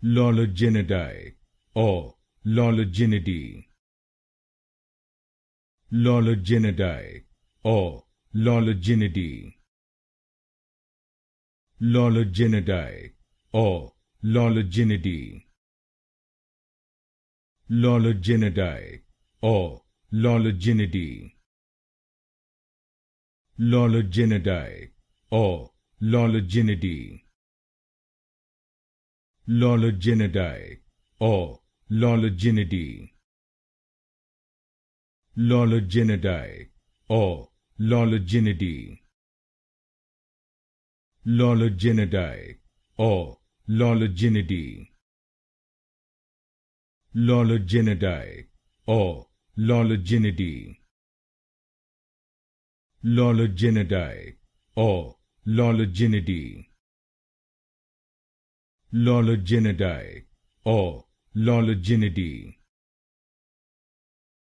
Loliginidae or Loliginidae. Loliginidae or Loliginidae. Loliginidae or Loliginidae. Loliginidae or Loliginidae. Loliginidae or Loliginidae. Loliginidae or Loliginidae. Loliginidae or Loliginidae. Loliginidae or Loliginidae. Loliginidae or Loliginidae. Loliginidae or Loliginidae. Loliginidae or Loliginidae.